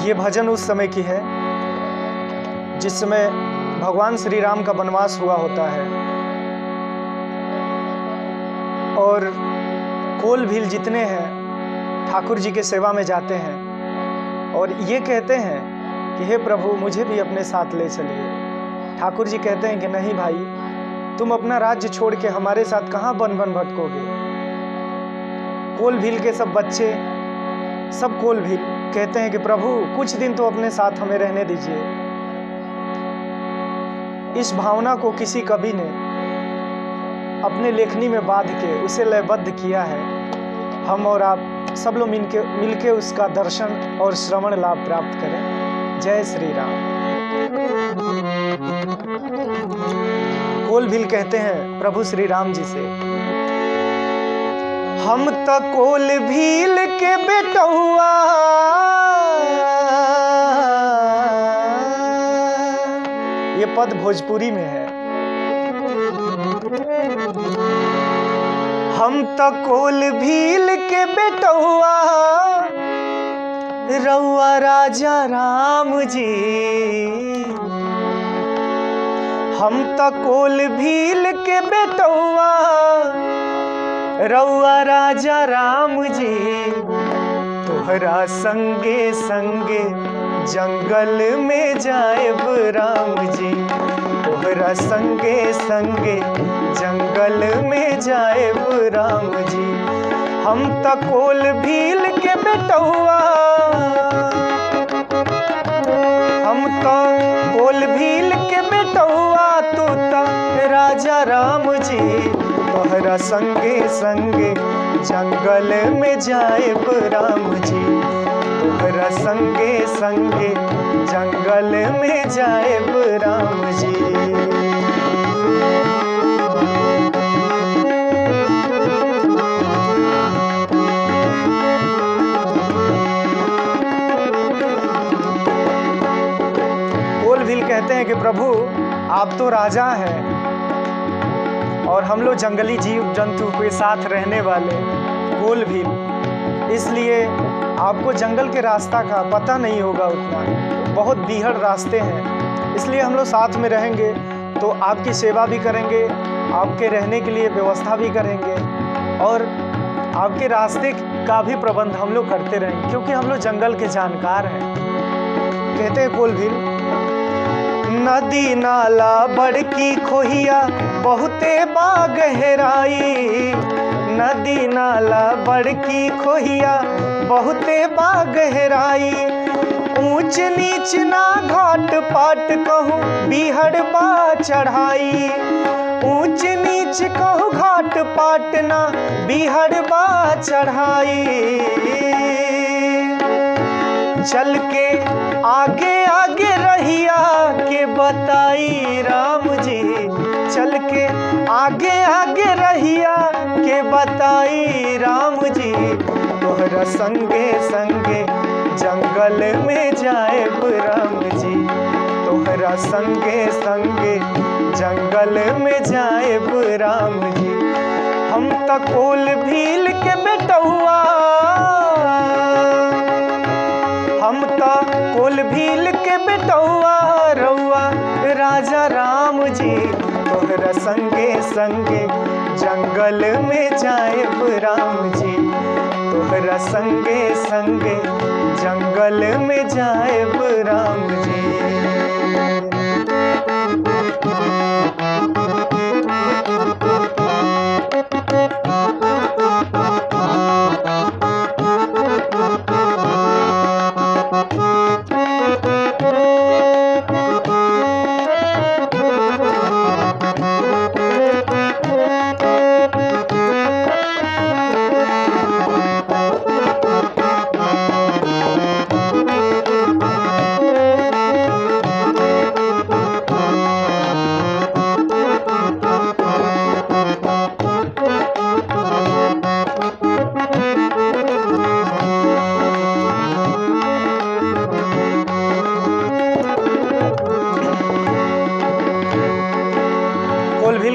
ये भजन उस समय की है जिस समय भगवान श्री राम का वनवास हुआ होता है और कोल भील जितने हैं ठाकुर जी के सेवा में जाते हैं और ये कहते हैं कि हे प्रभु मुझे भी अपने साथ ले चलिए। ठाकुर जी कहते हैं कि नहीं भाई, तुम अपना राज्य छोड़ के हमारे साथ कहाँ वन वन भटकोगे। कोल भील के सब बच्चे, सब कोल भील कहते हैं कि प्रभु कुछ दिन तो अपने साथ हमें रहने दीजिए। इस भावना को किसी कवि ने अपने लेखनी में बांध के उसे लयबद्ध किया है। हम और आप सब लोग मिलके उसका दर्शन और श्रवण लाभ प्राप्त करें। जय श्री राम। कोल भील कहते हैं प्रभु श्री राम जी से, हम तो कोल भील के बेटौआ, ये पद भोजपुरी में है। हम तो कोल भील के बेटौआ, रउआ राजा राम जी। हम तो कोल भील के बेटौआ, रउआ राजा राम जी। तोहरा संगे संगे जंगल में जाएब राम जी। तोहरा संगे संगे जंगल में जाएब राम जी। हम तो कोल भील के बेटौआ, हम तो कोल भील के बेटौआ, तू तो राजा राम जी। तोहरा संगे संगे जंगल में जाएब राम जी। तोहरा संगे संगे जंगल में जाएब राम जी। कोल भील कहते हैं कि प्रभु आप तो राजा हैं और हम लोग जंगली जीव जंतु के साथ रहने वाले कोल भील, इसलिए आपको जंगल के रास्ता का पता नहीं होगा उतना, बहुत बीहड़ रास्ते हैं। इसलिए हम लोग साथ में रहेंगे तो आपकी सेवा भी करेंगे, आपके रहने के लिए व्यवस्था भी करेंगे और आपके रास्ते का भी प्रबंध हम लोग करते रहेंगे, क्योंकि हम लोग जंगल के जानकार हैं। कहते हैं कोल भील, नदी नाला बड़की खोहिया बहुते बा गहराई। नदी नाला बड़की खोहिया बहुते बा गहराई। ऊंच नीच ना घाट पाट कहूँ बीहड़ बा चढ़ाई। ऊंच नीच कहूँ घाट पाट ना बीहड़ बा चढ़ाई। चल के आगे आगे रहिया के बताई राम जी। चल के आगे आगे रहिया के बताई राम जी। तोहरा संगे संगे जंगल में जाएब राम जी। तोहरा संगे संगे जंगल में जाएब राम जी। हम तो कोल भील के बेटौआ, हम तो कोल भील के बेटौआ, रउआ राजा राम जी। तोहरा संगे संगे जंगल में जाएब राम जी। तोहरा संगे संगे जंगल में जाएब राम जी।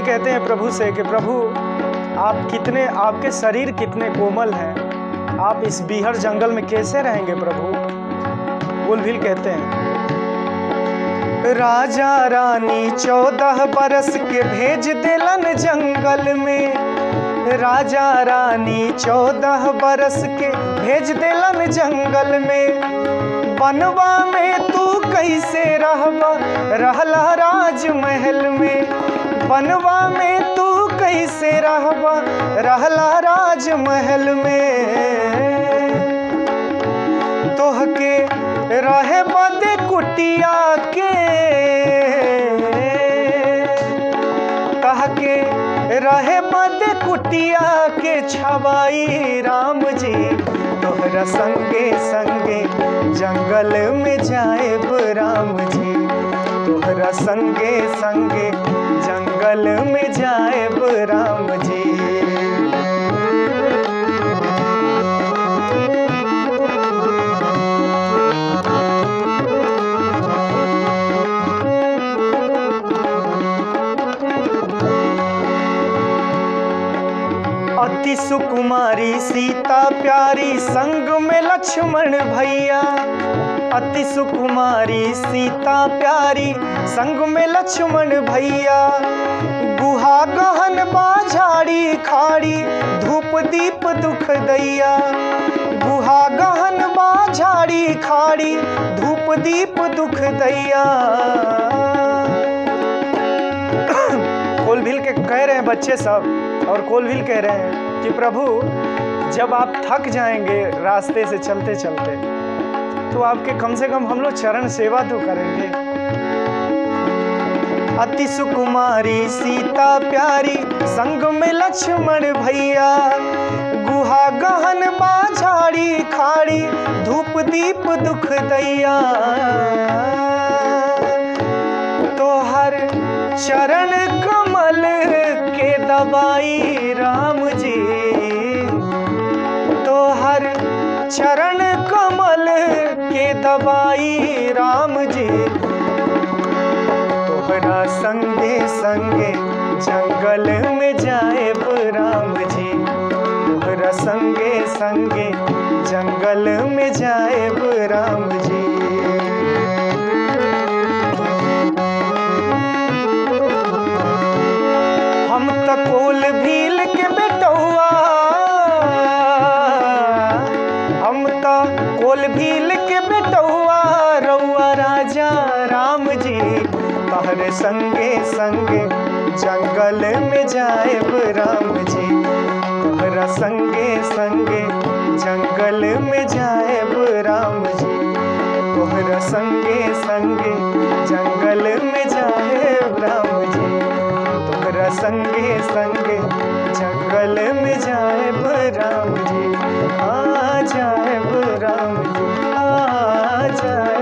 कहते हैं प्रभु से कि प्रभु आपके शरीर कितने कोमल हैं, आप इस बीहड़ जंगल में कैसे रहेंगे प्रभु। कोलभील कहते हैं, राजा रानी 14 बरस के भेज दिलन जंगल में। राजा रानी 14 बरस के भेज दिलन जंगल में। बनवा में तू कैसे रहबा, रहला राजमहल में। बनवा में तू कैसे रहबा, रहला राजमहल में। तोहके रहे बदे कुटिया के, तहके रहे बदे कुटिया के छवाई राम जी। तोहरा संगे संगे जंगल में जाएब राम जी। तोहरा संगे संगे जंगल में जाएब राम जी। अति सुकुमारी सीता प्यारी संग में लक्ष्मण भैया। अति सुकुमारी सीता प्यारी संग में लक्ष्मण भैया। गुहा गहन बाझाड़ी खाड़ी धूप दीप दुख दैया। गुहा गहन बाझाड़ी खाड़ी धूप दीप दुख दैया। कोलभील के कह रहे हैं बच्चे सब, और कोलभील कह रहे हैं कि प्रभु जब आप थक जाएंगे रास्ते से चलते चलते, तो आपके कम से कम हम लोग चरण सेवा तो करेंगे। अति सुकुमारी सीता प्यारी संग में लक्ष्मण भैया। गुहा गहन बाझाड़ी खाड़ी धूप दीप दुख दैया। तोहर चरण कमल के दबाई राम जी। तोहर चरण कमल के दबाई राम जी। तोहरा संगे संगे जंगल में जाएब राम जी। तोहरा संगे संगे जंगल में जाएब राम जी। हम त कोलभील के बेटौआ, हम त कोलभील के बेटौआ। रउआ राजा राम जी तहरे संगे संगे जंगल में जाएब राम जी। तोहरा संगे संगे जंगल में जाएब राम जी। तोहरा संगे संगे जंगल में जाएब राम जी। तोहरा संगे संगे जंगल में जाएब राम जी। आ जाएब राम जी, आ जाए।